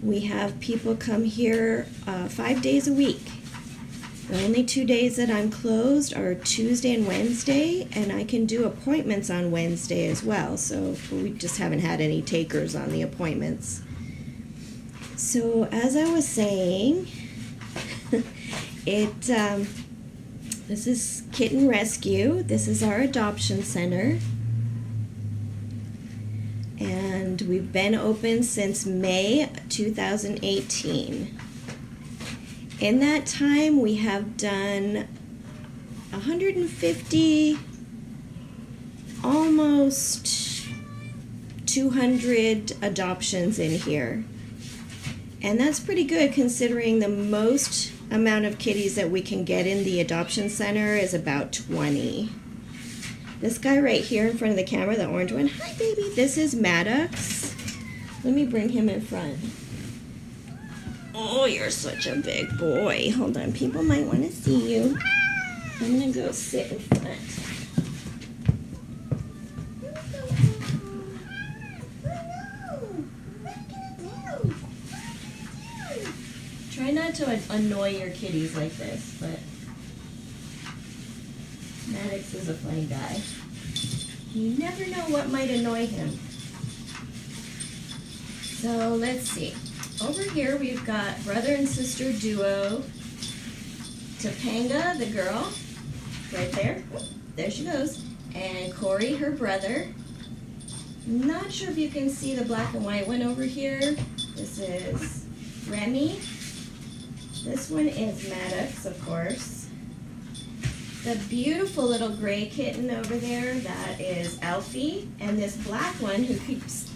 We have people come here 5 days a week. The only 2 days that I'm closed are Tuesday and Wednesday, and I can do appointments on Wednesday as well, so we just haven't had any takers on the appointments. So as I was saying, this is Kitten Rescue. This is our adoption center. And we've been open since May 2018. In that time, we have done 150, almost 200 adoptions in here. And that's pretty good considering the most amount of kitties that we can get in the adoption center is about 20. This guy right here in front of the camera, the orange one, hi baby, this is Maddox. Let me bring him in front. Oh, you're such a big boy. Hold on, people might want to see you. I'm gonna go sit in front. Try not to annoy your kitties like this, but Maddox is a funny guy. You never know what might annoy him. So let's see. Over here we've got brother and sister duo. Topanga, the girl, right there. There she goes. And Corey, her brother. Not sure if you can see the black and white one over here. This is Remy. This one is Maddox, of course. The beautiful little gray kitten over there, that is Alfie. And this black one who keeps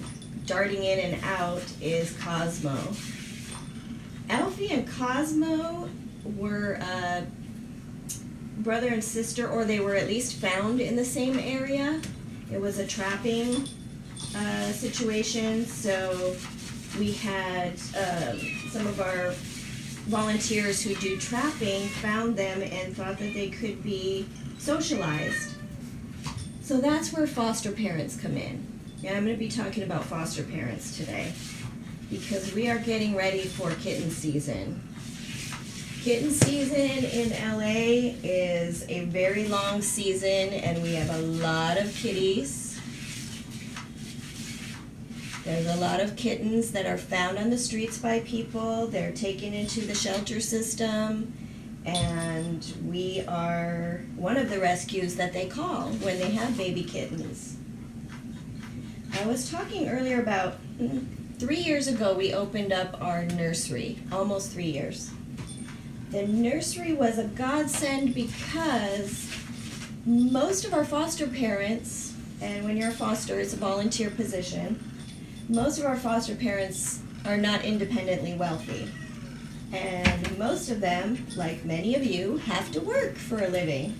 darting in and out is Cosmo. Alfie and Cosmo were brother and sister, or they were at least found in the same area. It was a trapping situation, so we had some of our volunteers who do trapping found them and thought that they could be socialized. So that's where foster parents come in. And I'm going to be talking about foster parents today because we are getting ready for kitten season. Kitten season in LA is a very long season and we have a lot of kitties. There's a lot of kittens that are found on the streets by people. They're taken into the shelter system, and we are one of the rescues that they call when they have baby kittens. I was talking earlier about 3 years ago we opened up our nursery, almost 3 years. The nursery was a godsend because most of our foster parents, and when you're a foster, it's a volunteer position, most of our foster parents are not independently wealthy. And most of them, like many of you, have to work for a living.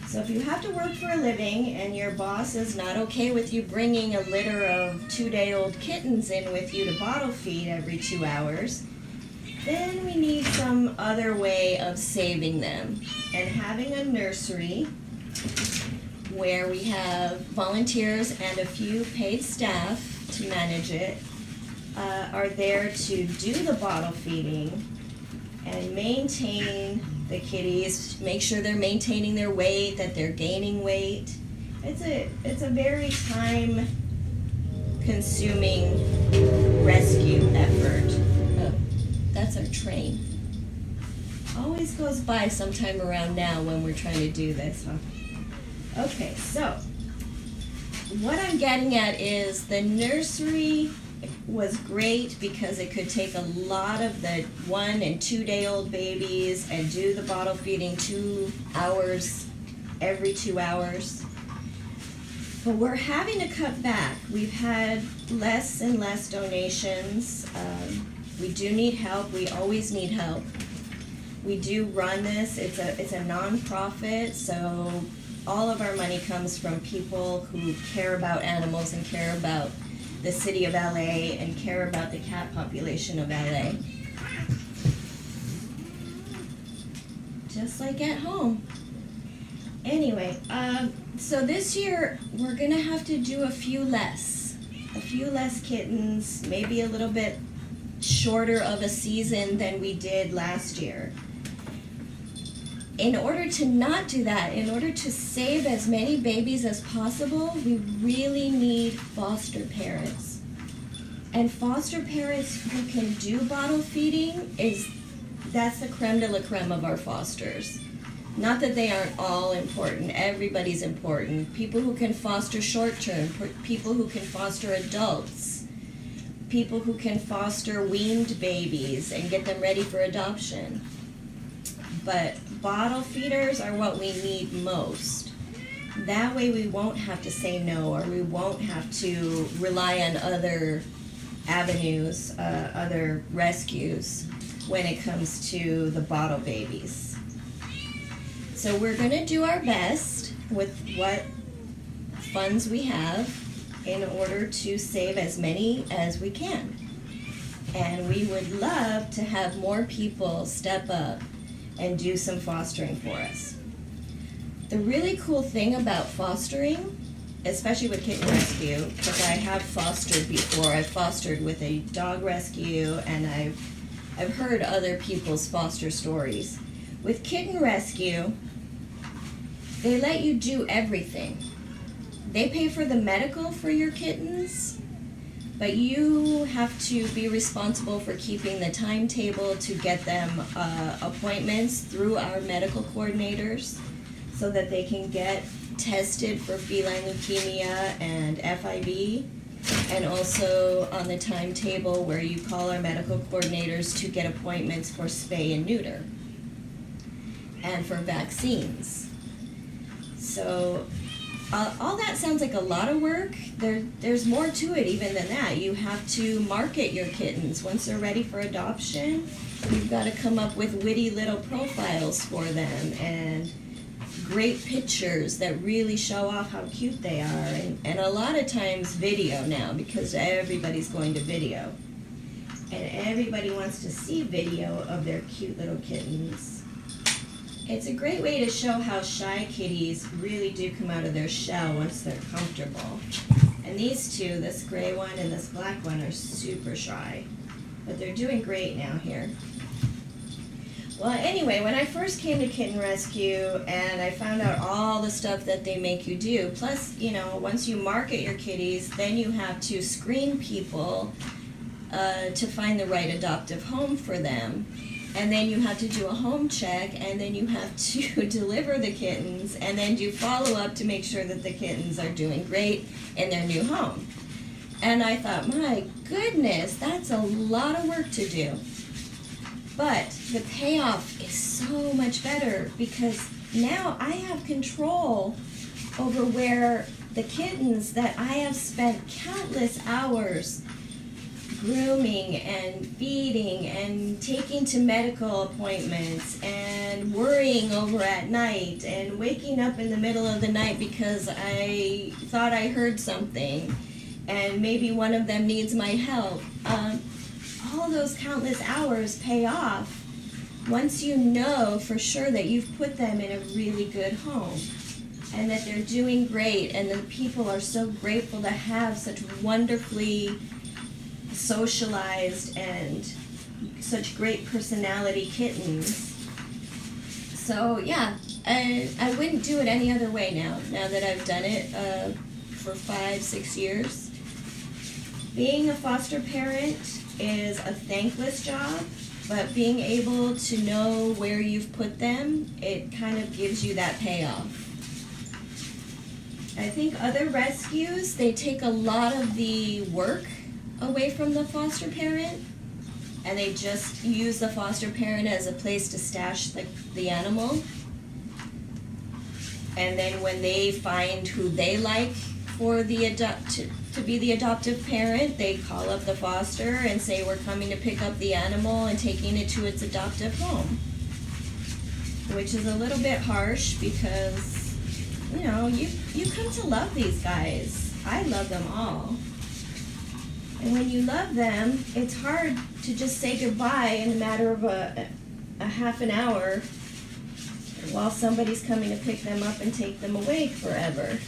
So if you have to work for a living and your boss is not okay with you bringing a litter of 2-day-old kittens in with you to bottle feed every 2 hours, then we need some other way of saving them. And having a nursery where we have volunteers and a few paid staff to manage it are there to do the bottle feeding and maintain the kitties, make sure they're maintaining their weight, that they're gaining weight. It's a very time consuming rescue effort. Oh, that's our train. Always goes by sometime around now when we're trying to do this, huh? Okay, so what I'm getting at is the nursery was great because it could take a lot of the 1 and 2 day old babies and do the bottle feeding 2 hours every 2 hours. But we're having to cut back. We've had less and less donations. We do need help. We always need help. We do run this. It's a non-profit, so all of our money comes from people who care about animals and care about the city of LA and care about the cat population of LA. Just like at home. Anyway, so this year we're gonna have to do a few less kittens, maybe a little bit shorter of a season than we did last year. In order to not do that, in order to save as many babies as possible, we really need foster parents. And foster parents who can do bottle feeding, that's the creme de la creme of our fosters. Not that they aren't all important, everybody's important. People who can foster short-term, people who can foster adults, people who can foster weaned babies and get them ready for adoption. But bottle feeders are what we need most. That way we won't have to say no, or we won't have to rely on other avenues, other rescues when it comes to the bottle babies. So we're going to do our best with what funds we have in order to save as many as we can. And we would love to have more people step up and do some fostering for us. The really cool thing about fostering, especially with Kitten Rescue, because I have fostered before. I've fostered with a dog rescue, and I've heard other people's foster stories. With Kitten Rescue, they let you do everything. They pay for the medical for your kittens, but you have to be responsible for keeping the timetable to get them appointments through our medical coordinators so that they can get tested for feline leukemia and FIV, and also on the timetable where you call our medical coordinators to get appointments for spay and neuter and for vaccines. So all that sounds like a lot of work. There's more to it even than that. You have to market your kittens. Once they're ready for adoption, you've got to come up with witty little profiles for them and great pictures that really show off how cute they are. And a lot of times video now, because everybody's going to video. And everybody wants to see video of their cute little kittens. It's a great way to show how shy kitties really do come out of their shell once they're comfortable. And these two, this gray one and this black one, are super shy. But they're doing great now here. Well, anyway, when I first came to Kitten Rescue and I found out all the stuff that they make you do, plus, you know, once you market your kitties, then you have to screen people to find the right adoptive home for them. And then you have to do a home check, and then you have to deliver the kittens, and then do follow-up to make sure that the kittens are doing great in their new home. And I thought, my goodness, that's a lot of work to do. But the payoff is so much better, because now I have control over where the kittens that I have spent countless hours grooming and feeding and taking to medical appointments and worrying over at night and waking up in the middle of the night because I thought I heard something and maybe one of them needs my help. All those countless hours pay off once you know for sure that you've put them in a really good home and that they're doing great, and the people are so grateful to have such wonderfully socialized and such great personality kittens. So yeah, I wouldn't do it any other way now that I've done it for 5-6 years. Being a foster parent is a thankless job, but being able to know where you've put them, it kind of gives you that payoff. I think other rescues, they take a lot of the work away from the foster parent, and they just use the foster parent as a place to stash the animal. And then when they find who they like for the to be the adoptive parent, they call up the foster and say, we're coming to pick up the animal and taking it to its adoptive home. Which is a little bit harsh because, you know, you come to love these guys. I love them all. And when you love them, it's hard to just say goodbye in a matter of a half an hour while somebody's coming to pick them up and take them away forever.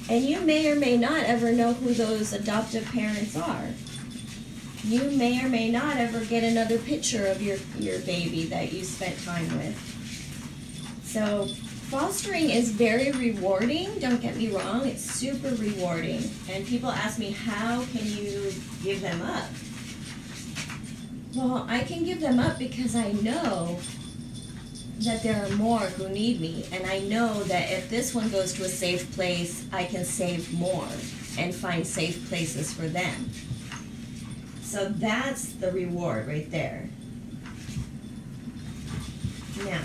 And you may or may not ever know who those adoptive parents are. you may or may not ever get another picture of your baby that you spent time with. So fostering is very rewarding, don't get me wrong, it's super rewarding. And people ask me, how can you give them up? Well, I can give them up because I know that there are more who need me, and I know that if this one goes to a safe place, I can save more and find safe places for them. So that's the reward right there. Now,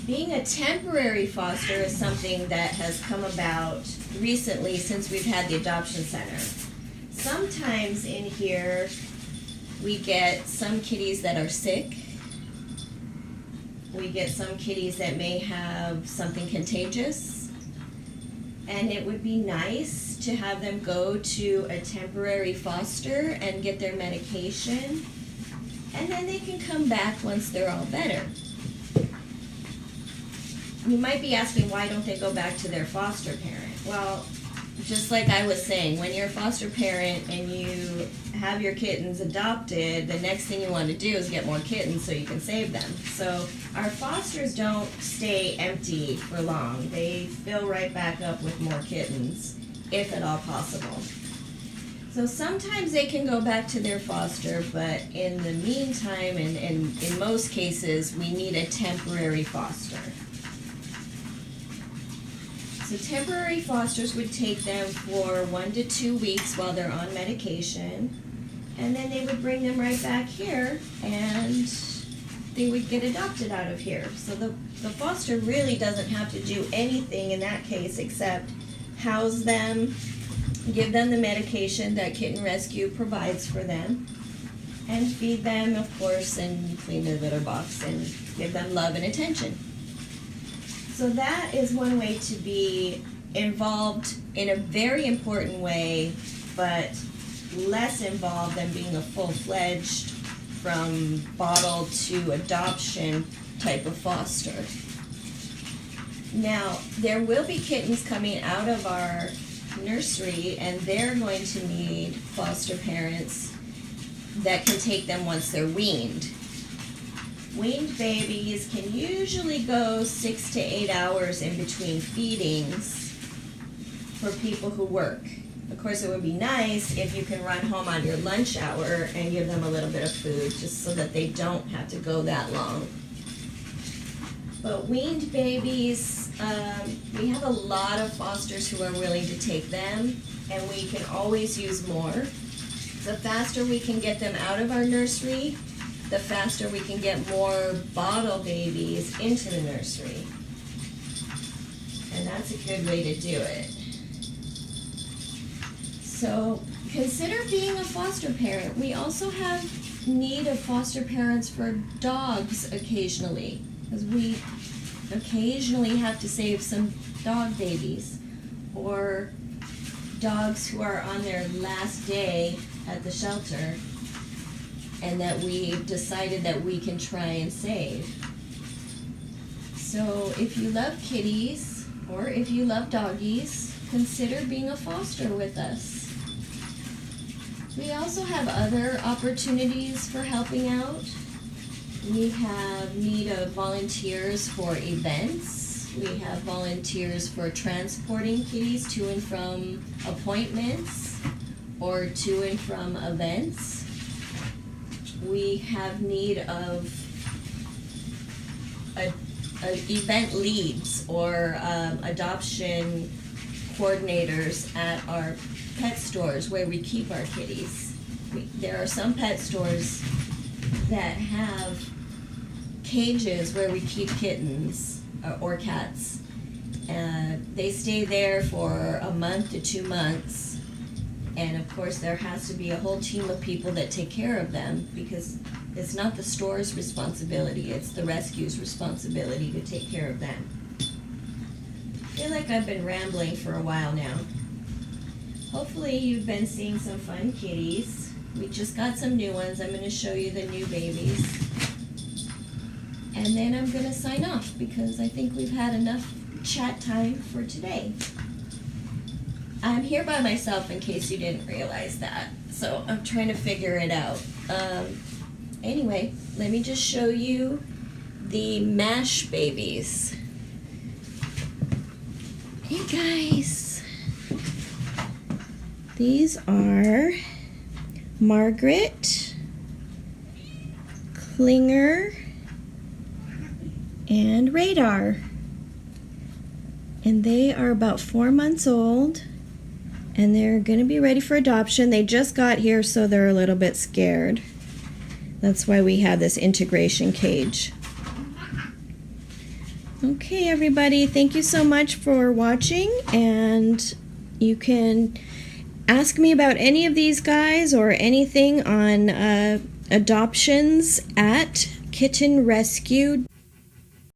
being a temporary foster is something that has come about recently since we've had the adoption center. Sometimes in here we get some kitties that are sick. We get some kitties that may have something contagious. And it would be nice to have them go to a temporary foster and get their medication. And then they can come back once they're all better. You might be asking, why don't they go back to their foster parent? Well, just like I was saying, when you're a foster parent and you have your kittens adopted, the next thing you want to do is get more kittens so you can save them. So our fosters don't stay empty for long. They fill right back up with more kittens, if at all possible. So sometimes they can go back to their foster, but in the meantime, and in most cases, we need a temporary foster. So temporary fosters would take them for 1 to 2 weeks while they're on medication, and then they would bring them right back here and they would get adopted out of here. So the foster really doesn't have to do anything in that case except house them, give them the medication that Kitten Rescue provides for them, and feed them, of course, and clean their litter box and give them love and attention. So that is one way to be involved in a very important way, but less involved than being a full-fledged, from bottle to adoption type of foster. Now, there will be kittens coming out of our nursery, and they're going to need foster parents that can take them once they're weaned. Weaned babies can usually go 6 to 8 hours in between feedings for people who work. Of course, it would be nice if you can run home on your lunch hour and give them a little bit of food just so that they don't have to go that long. But weaned babies, we have a lot of fosters who are willing to take them, and we can always use more. The faster we can get them out of our nursery, the faster we can get more bottle babies into the nursery. And that's a good way to do it. So consider being a foster parent. We also have need of foster parents for dogs occasionally, because we occasionally have to save some dog babies, or dogs who are on their last day at the shelter and that we decided that we can try and save. So if you love kitties, or if you love doggies, consider being a foster with us. We also have other opportunities for helping out. We have need of volunteers for events. We have volunteers for transporting kitties to and from appointments or to and from events. We have need of event leads or adoption coordinators at our pet stores where we keep our kitties. There are some pet stores that have cages where we keep kittens or cats. They stay there for a month to 2 months. And of course, there has to be a whole team of people that take care of them, because it's not the store's responsibility, it's the rescue's responsibility to take care of them. I feel like I've been rambling for a while now. Hopefully you've been seeing some fun kitties. We just got some new ones. I'm going to show you the new babies. And then I'm going to sign off because I think we've had enough chat time for today. I'm here by myself in case you didn't realize that. so I'm trying to figure it out. Anyway, let me just show you the MASH babies. Hey guys, these are Margaret, Klinger, and Radar. And they are about 4 months old, and they're going to be ready for adoption. They just got here, so they're a little bit scared. That's why we have this integration cage. Okay, everybody, thank you so much for watching, and you can ask me about any of these guys or anything on adoptions at Kitten Rescue.